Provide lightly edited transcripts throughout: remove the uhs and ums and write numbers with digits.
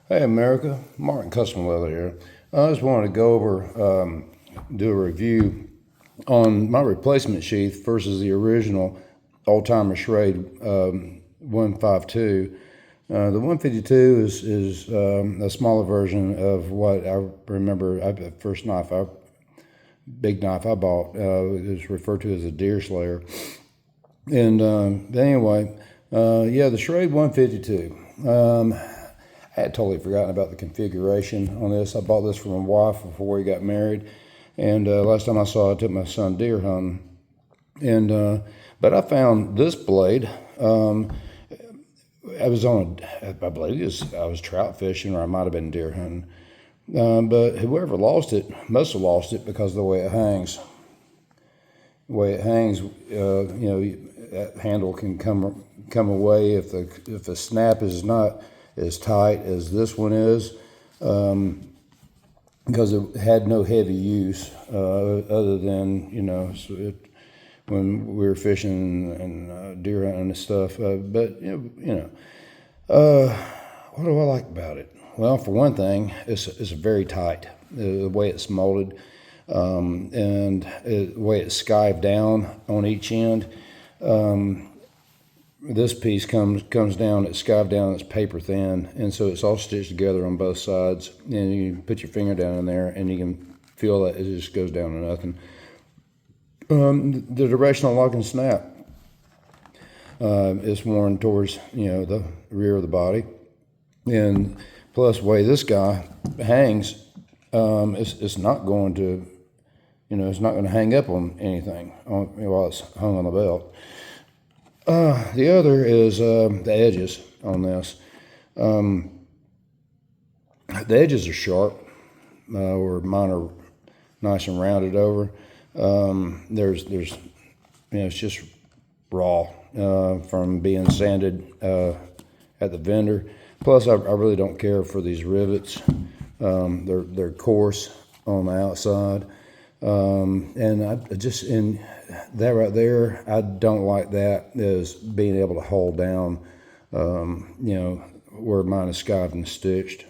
Hey America, Martin Custom Leather here. I just wanted to go over, do a review on my replacement sheath versus the original old-timer Schrade 152. The 152 is a smaller version of what I remember. The first big knife I bought is referred to as a deer slayer. And anyway, yeah, the Schrade 152. I had totally forgotten about the configuration on this. I bought this from my wife before we got married, and last time I saw it, I took my son deer hunting. And but I found this blade. I was I believe I was trout fishing, or I might have been deer hunting. But whoever lost it must have lost it because of the way it hangs. The way it hangs, that handle can come away if the snap is not as tight as this one is, because it had no heavy use other than when we were fishing and deer hunting and stuff. But what do I like about it? Well, for one thing, it's very tight. The way it's molded, and the way it's skived down on each end. This piece comes down, it's skived down, it's paper thin, and so it's all stitched together on both sides. And you can put your finger down in there, and you can feel that it just goes down to nothing. The directional lock and snap is worn towards the rear of the body, and plus the way this guy hangs, it's not going to it's not going to hang up on anything while it's hung on the belt. The other is the edges on this. The edges are sharp, where mine are nice and rounded over. There's it's just raw from being sanded at the vendor. Plus, I really don't care for these rivets. They're coarse on the outside, and I just in that right there, I don't like that as being able to hold down, where mine is skived and stitched.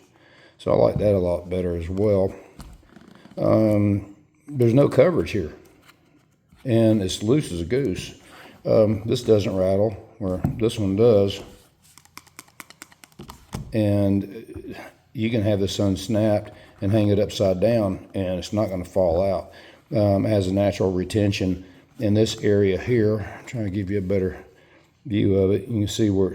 So I like that a lot better as well. There's no coverage here, and it's loose as a goose. This doesn't rattle, where this one does. And you can have this unsnapped and hang it upside down, and it's not going to fall out. It has a natural retention in this area here. I'm trying to give you a better view of it. You can see where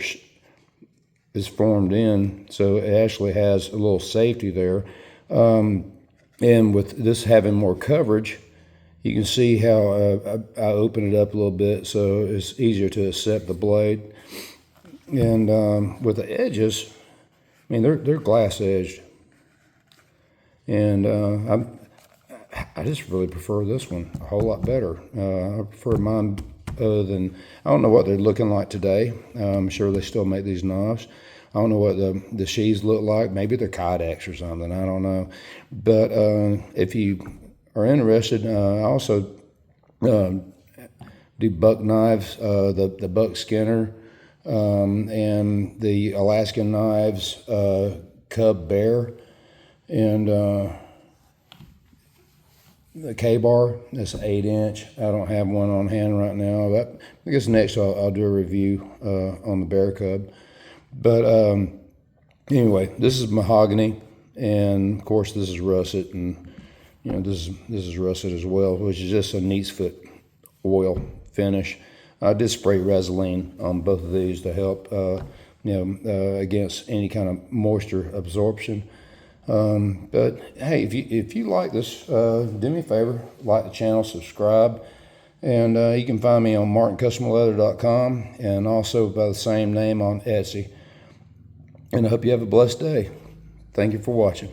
it's formed in, so it actually has a little safety there. And with this having more coverage, you can see how I open it up a little bit, so it's easier to accept the blade. And with the edges, I mean, they're glass edged, and I just really prefer this one a whole lot better. I prefer mine other than, I don't know what they're looking like today. I'm sure they still make these knives. I don't know what the sheaths look like. Maybe they're Kydex or something. I don't know. But if you are interested, I also do buck knives, the buck Skinner, and the Alaskan knives, Cub Bear, and the K-bar. That's an 8-inch. I don't have one on hand right now. But I guess next I'll do a review on the Bear Cub. But anyway, this is mahogany, and of course this is russet, and this is russet as well, which is just a neat's foot oil finish. I did spray Vaseline on both of these to help against any kind of moisture absorption. But hey, if you like this, do me a favor, like the channel, subscribe, and you can find me on martincustomleather.com, and also by the same name on Etsy. And I hope you have a blessed day. Thank you for watching.